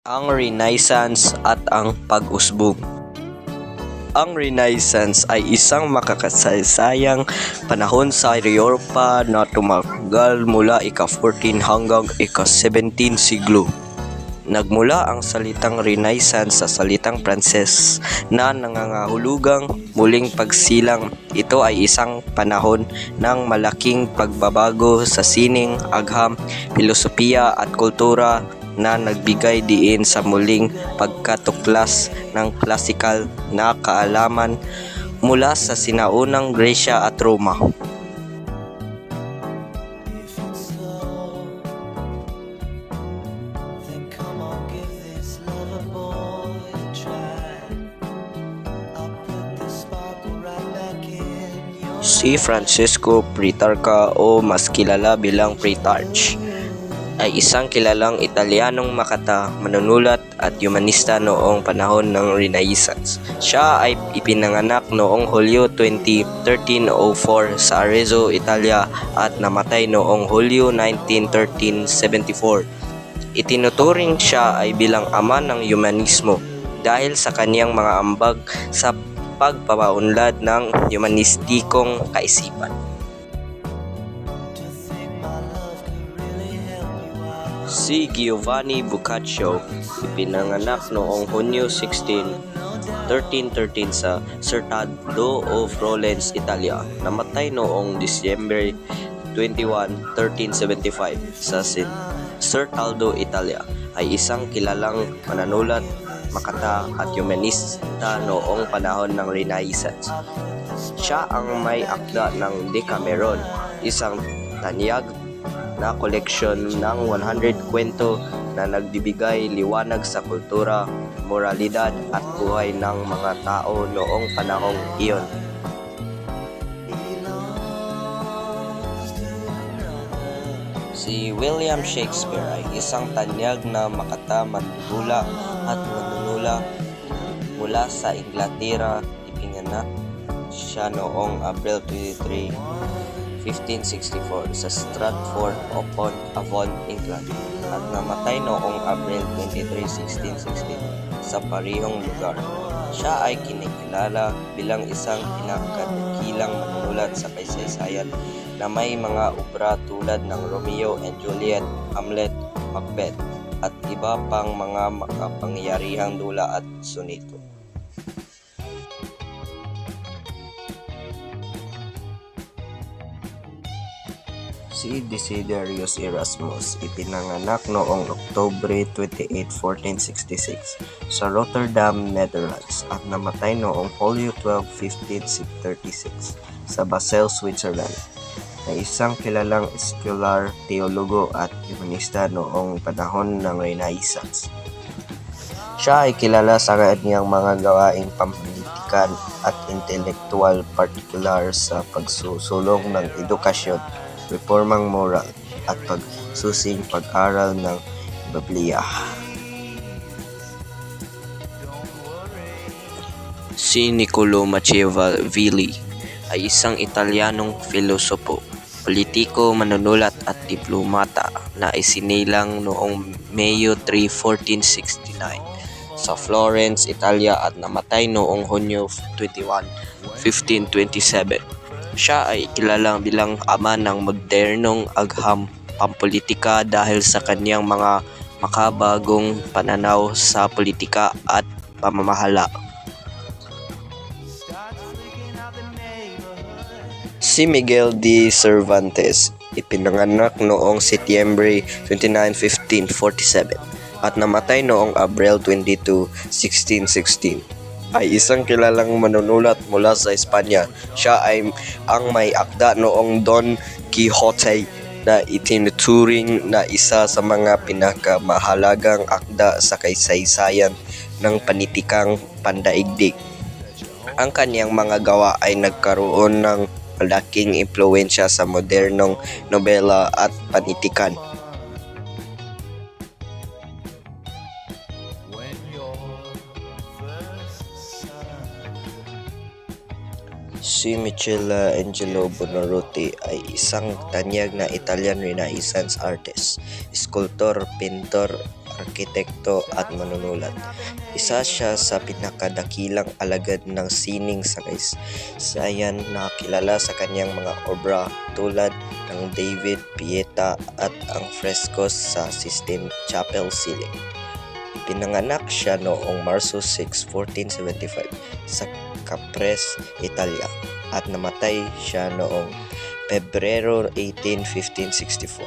Ang Renaissance at ang pag-usbong. Ang Renaissance ay isang makakasaysayang panahon sa Europa na tumagal mula ika-14 hanggang ika-17 siglo. Nagmula ang salitang Renaissance sa salitang Pranses na nangangahulugang muling pagsilang. Ito ay isang panahon ng malaking pagbabago sa sining, agham, filosofiya at kultura na nagbigay diin sa muling pagkatuklas ng klasikal na kaalaman mula sa sinaunang Gresya at Roma. Si Francisco Petrarca o mas kilala bilang Petrarch ay isang kilalang Italianong makata, manunulat at humanista noong panahon ng Renaissance. Siya ay ipinanganak noong Hulyo 20, 1304 sa Arezzo, Italia at namatay noong Hulyo 19, 1374. Itinuturing siya ay bilang ama ng humanismo dahil sa kaniyang mga ambag sa pagpapaunlad ng humanistikong kaisipan. Si Giovanni Boccaccio, ipinanganak noong Hunyo 16, 1313 sa Certaldo of Florence, Italia. Namatay noong Disyembre 21, 1375 sa Certaldo, Italia. Ay isang kilalang manunulat, makata at humanista noong panahon ng Renaissance. Siya ang may akda ng Decameron, isang tanyag na koleksyon ng 100 kwento na nagbibigay liwanag sa kultura, moralidad at buhay ng mga tao noong panahong iyon. Si William Shakespeare ay isang tanyag na makata, matutula at manunula mula sa Inglaterra. Ipinanganak siya noong April 23, 1564 sa Stratford-upon-Avon, England at namatay noong April 23, 1616 sa parehong lugar. Siya ay kinikilala bilang isang pinakadakilang manunulat sa kasaysayan na may mga obra tulad ng Romeo and Juliet, Hamlet, Macbeth at iba pang mga makapangyarihang dula at soneto. Si Desiderius Erasmus, ipinanganak noong Oktubre 28, 1466 sa Rotterdam, Netherlands at namatay noong Hulyo 12, 1536 sa Basel, Switzerland, ay isang kilalang eskular, teologo at humanista noong panahon ng Renaissance. Siya ay kilala sa kanyang mga gawaing pampublikan at intelektual, partikular sa pagsusulong ng edukasyon, reformang moral at pagsusing pag-aral ng Biblia. Si Niccolò Machiavelli ay isang Italianong filosopo, politiko, manunulat at diplomata na isinilang noong Mayo 3, 1469 sa Florence, Italia at namatay noong Hunyo 21, 1527. Siya ay kilalang bilang ama ng modernong agham pampolitika dahil sa kaniyang mga makabagong pananaw sa politika at pamamahala. Si Miguel de Cervantes, ipinanganak noong Setyembre 29, 1547 at namatay noong Abril 22, 1616. Ay isang kilalang manunulat mula sa Espanya. Siya ay ang may akda noong Don Quixote na itinuturing na isa sa mga pinakamahalagang akda sa kasaysayan ng panitikang pandaigdig. Ang kanyang mga gawa ay nagkaroon ng malaking impluwensya sa modernong nobela at panitikan. Si Michelangelo Buonarroti ay isang tanyag na Italian Renaissance artist, sculptor, pintor, arkitekto at manunulat. Isa siya sa pinakadakilang alagad ng sining sa kasaysayan na kilala sa kanyang mga obra tulad ng David Pieta at ang freskos sa Sistine Chapel ceiling. Ipinanganak siya noong Marso 6, 1475 sa Capres, Italia at namatay siya noong Pebrero 18, 1564.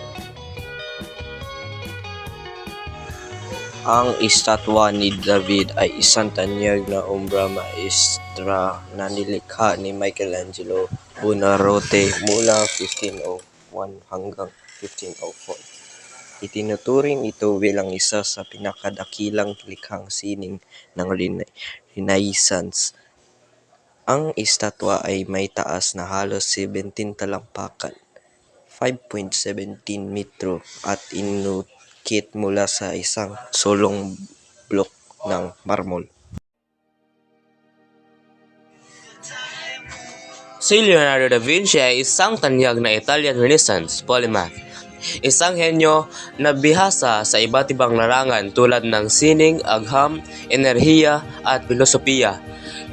Ang estatwa ni David ay isang tanyag na obra maestra na nilikha ni Michelangelo Buonarroti mula 1501 hanggang 1504. Itinuturing ito bilang isa sa pinakadakilang likhang sining ng Renaissance. Ang estatwa ay may taas na halos 17 talampakan, 5.17 metro at inukit mula sa isang sulong blok ng marmol. Si Leonardo da Vinci ay isang tanyag na Italian Renaissance polymath. Isang henyo na bihasa sa iba't ibang larangan tulad ng sining, agham, enerhiya at filosofiya.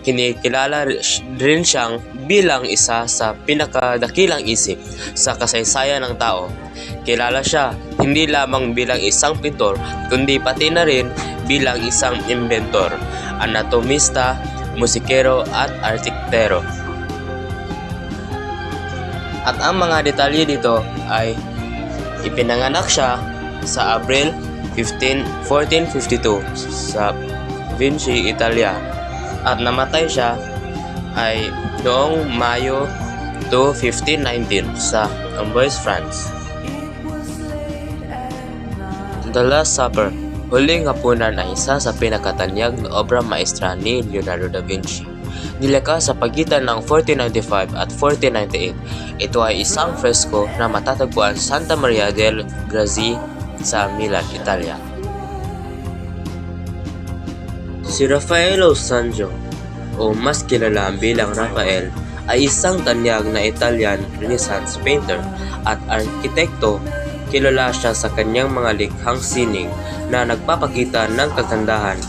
Kinikilala rin siyang bilang isa sa pinakadakilang isip sa kasaysayan ng tao. Kilala siya hindi lamang bilang isang pintor kundi pati na rin bilang isang inventor, anatomista, musikero at arkitekto. At ang mga detalye dito ay ipinanganak siya sa Abril 15, 1452 sa Vinci, Italia at namatay siya ay noong Mayo 2, 1519 sa Amboise, France. The Last Supper, Huling Hapunan ay isa sa pinakatanyag na obra maestra ni Leonardo da Vinci. Nilikha sa pagitan ng 1495 at 1498. Ito ay isang fresko na matatagpuan sa Santa Maria del Grazie sa Milan, Italia. Si Raffaello Sanzio, o mas kilala bilang Raphael, ay isang tanyag na Italian Renaissance painter at arkitekto. Kilala siya sa kanyang mga likhang sining na nagpapakita ng kagandahan,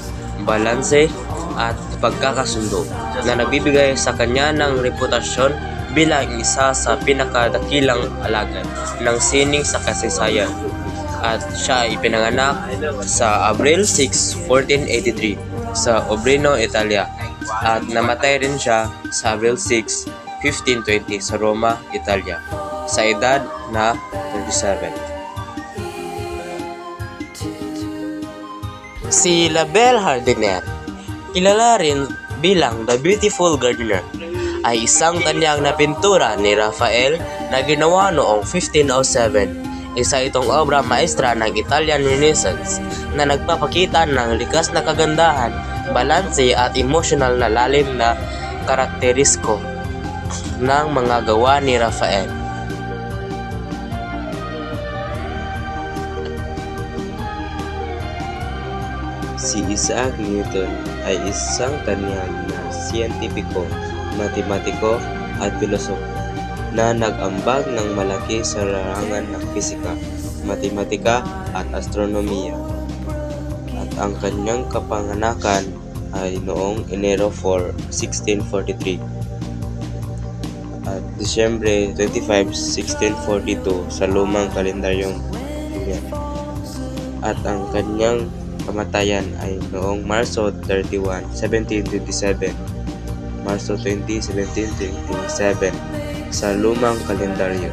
balanse at pagkakasundo na nagbibigay sa kanya ng reputasyon bilang isa sa pinakadakilang alagad ng sining sa kasaysayan. At siya ay pinanganak sa Abril 6, 1483 sa Urbino, Italia at namatay rin siya sa Abril 6, 1520 sa Roma, Italia sa edad na 37. Si La Belle Jardiniere, kilala rin bilang The Beautiful Gardener, ay isang tanyag na pintura ni Raphael na ginawa noong 1507. Isa itong obra maestra ng Italian Renaissance na nagpapakita ng likas na kagandahan, balanse at emotional na lalim na karakterisko ng mga gawa ni Raphael. Si Isaac Newton ay isang tanyag na siyentipiko, matematiko at pilosopo na nag-ambag ng malaki sa larangan ng pisika, matematika at astronomiya. At ang kanyang kapanganakan ay noong Enero 4, 1643 at Disyembre 25, 1642 sa lumang kalendaryong Julian. At ang kanyang kamatayan ay noong Marso 31, 1727, Marso 20, 1727 sa lumang kalendaryo.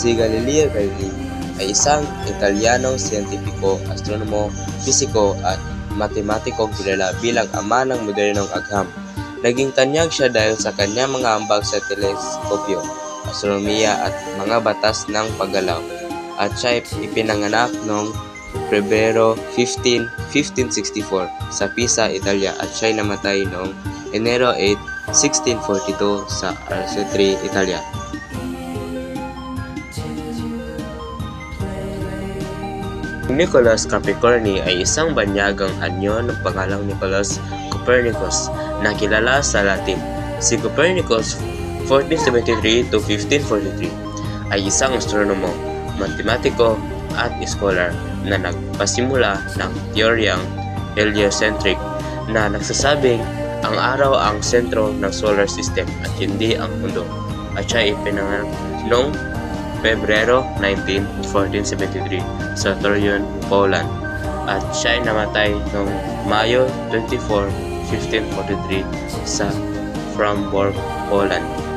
Si Galileo Galilei ay isang Italianong siyentipiko, astronomo, pisiko at matematikong kilala bilang ama ng modernong agham. Naging tanyag siya dahil sa kanyang mga ambag sa teleskopyo, astronomiya at mga batas ng paggalaw. At siya ay ipinanganak noong Pebrero 15, 1564 sa Pisa, Italia at siya ay namatay noong Enero 8, 1642 sa Arcetri, Italia. Nicholas Capricorni ay isang banyagang anyo ng pangalang Nicholas Copernicus na kilala sa Latin. Si Copernicus 1473 to 1543 ay isang astronomo, matematiko at scholar na nagpasimula ng teoryang heliocentric na nagsasabing ang araw ang sentro ng solar system at hindi ang mundo, at siya ay pinanganak noong Pebrero 19, 1473 sa Torreon, Poland, at siya ay namatay noong Mayo 24, 1543 sa Framborg, Poland.